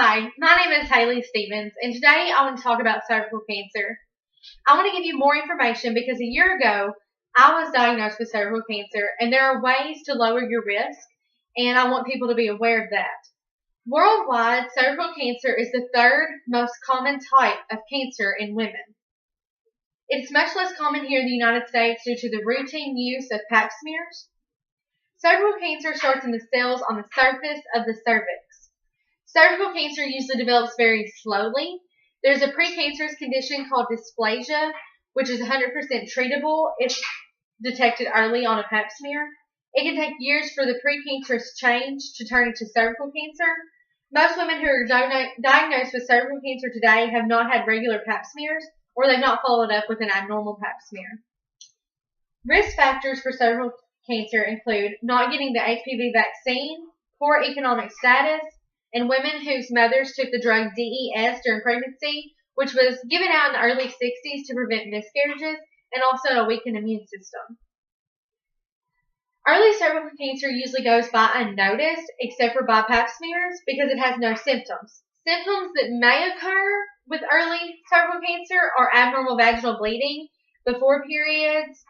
Hi, my name is Haley Stevens, and today I want to talk about cervical cancer. I want to give you more information because a year ago I was diagnosed with cervical cancer, and there are ways to lower your risk, and I want people to be aware of that. Worldwide, cervical cancer is the third most common type of cancer in women. It's much less common here in the United States due to the routine use of pap smears. Cervical cancer starts in the cells on the surface of the cervix. Cervical cancer usually develops very slowly. There's a precancerous condition called dysplasia, which is 100% treatable if detected early on a pap smear. It can take years for the precancerous change to turn into cervical cancer. Most women who are diagnosed with cervical cancer today have not had regular pap smears, or they've not followed up with an abnormal pap smear. Risk factors for cervical cancer include not getting the HPV vaccine, poor economic status, and women whose mothers took the drug DES during pregnancy, which was given out in the early 60s to prevent miscarriages, and also a weakened immune system. Early cervical cancer usually goes by unnoticed, except for by pap smears, because it has no symptoms. Symptoms that may occur with early cervical cancer are abnormal vaginal bleeding before periods,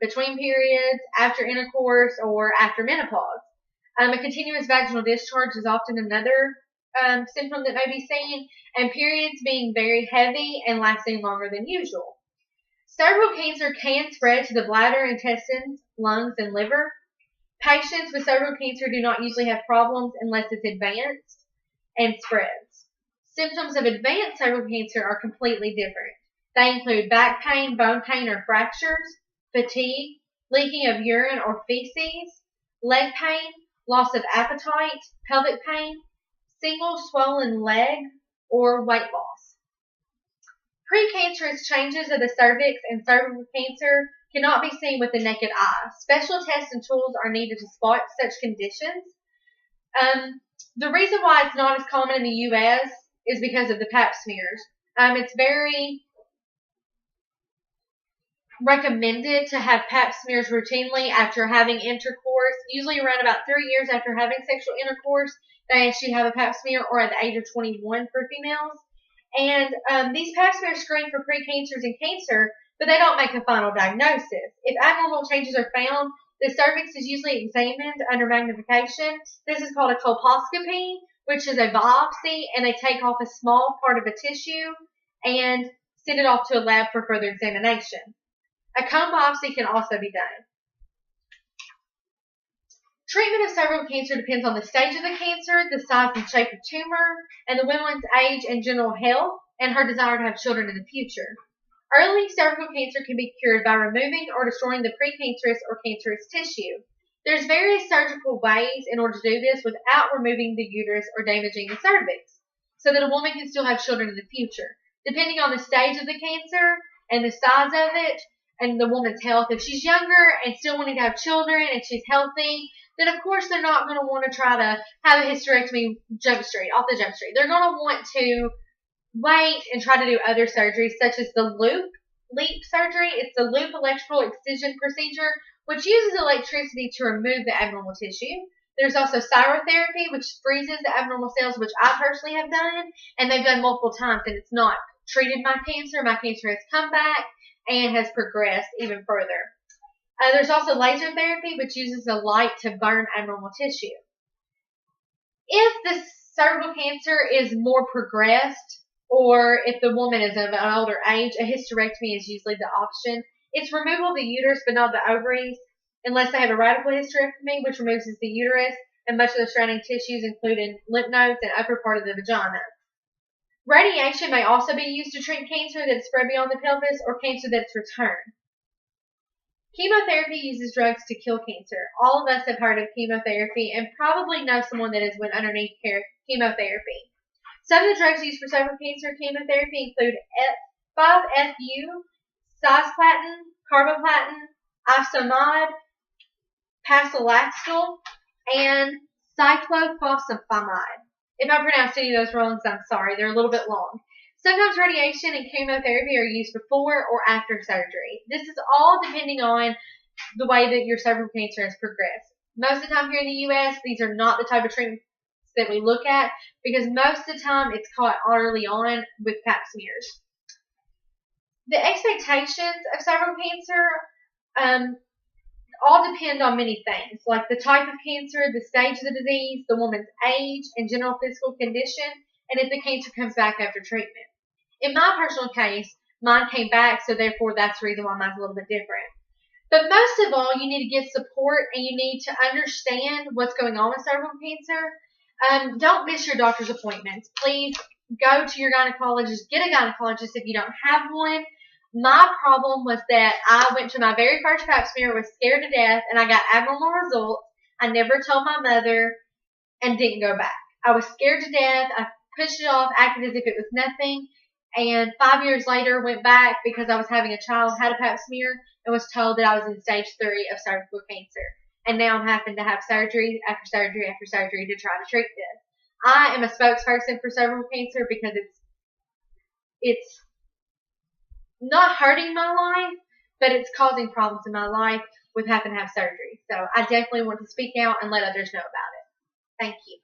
between periods, after intercourse, or after menopause. A continuous vaginal discharge is often another symptom that may be seen, and periods being very heavy and lasting longer than usual. Cervical cancer can spread to the bladder, intestines, lungs, and liver. Patients with cervical cancer do not usually have problems unless it's advanced and spreads. Symptoms of advanced cervical cancer are completely different. They include back pain, bone pain or fractures, fatigue, leaking of urine or feces, leg pain, loss of appetite, pelvic pain, single swollen leg, or weight loss. Precancerous changes of the cervix and cervical cancer cannot be seen with the naked eye. Special tests and tools are needed to spot such conditions. The reason why it's not as common in the U.S. is because of the pap smears. It's very recommended to have pap smears routinely after having intercourse, usually around about 3 years after having sexual intercourse. They ask you to have a pap smear, or at the age of 21 for females. And these pap smears screen for precancers and cancer, but they don't make a final diagnosis. If abnormal changes are found, the cervix is usually examined under magnification. This is called a colposcopy, which is a biopsy, and they take off a small part of a tissue and send it off to a lab for further examination. A cone biopsy can also be done. Treatment of cervical cancer depends on the stage of the cancer, the size and shape of tumor, and the woman's age and general health, and her desire to have children in the future. Early cervical cancer can be cured by removing or destroying the precancerous or cancerous tissue. There's various surgical ways in order to do this without removing the uterus or damaging the cervix, so that a woman can still have children in the future. Depending on the stage of the cancer and the size of it, and the woman's health. If she's younger and still wanting to have children and she's healthy, then of course they're not going to want to try to have a hysterectomy off the jump street. They're going to want to wait and try to do other surgeries, such as the LEEP surgery. It's the loop electrical excision procedure, which uses electricity to remove the abnormal tissue. There's also cryotherapy, which freezes the abnormal cells, which I personally have done, and they've done multiple times, and it's not treated my cancer. My cancer has come back and has progressed even further. There's also laser therapy, which uses a light to burn abnormal tissue. If the cervical cancer is more progressed, or if the woman is of an older age, a hysterectomy is usually the option. It's removal of the uterus, but not the ovaries, unless they have a radical hysterectomy, which removes the uterus and much of the surrounding tissues, including lymph nodes and upper part of the vagina. Radiation may also be used to treat cancer that's spread beyond the pelvis or cancer that's returned. Chemotherapy uses drugs to kill cancer. All of us have heard of chemotherapy and probably know someone that has went underneath chemotherapy. Some of the drugs used for cervical cancer chemotherapy include 5-FU, cisplatin, carboplatin, ifosfamide, paclitaxel, and cyclophosphamide. If I pronounced any of those wrong, I'm sorry. They're a little bit long. Sometimes radiation and chemotherapy are used before or after surgery. This is all depending on the way that your cervical cancer has progressed. Most of the time here in the U.S., these are not the type of treatments that we look at, because most of the time it's caught early on with pap smears. The expectations of cervical cancer all depend on many things, like the type of cancer, the stage of the disease, the woman's age, and general physical condition, and if the cancer comes back after treatment. In my personal case, mine came back, so therefore that's the reason why mine's a little bit different. But most of all, you need to get support, and you need to understand what's going on with cervical cancer. Don't miss your doctor's appointments. Please go to your gynecologist. Get a gynecologist if you don't have one. My problem was that I went to my very first pap smear, was scared to death, and I got abnormal results. I never told my mother and didn't go back. I was scared to death. I pushed it off, acted as if it was nothing, and 5 years later went back because I was having a child, had a pap smear, and was told that I was in stage 3 of cervical cancer. And now I'm having to have surgery after surgery after surgery to try to treat this. I am a spokesperson for cervical cancer because it's not hurting my life, but it's causing problems in my life with having to have surgery. So I definitely want to speak out and let others know about it. Thank you.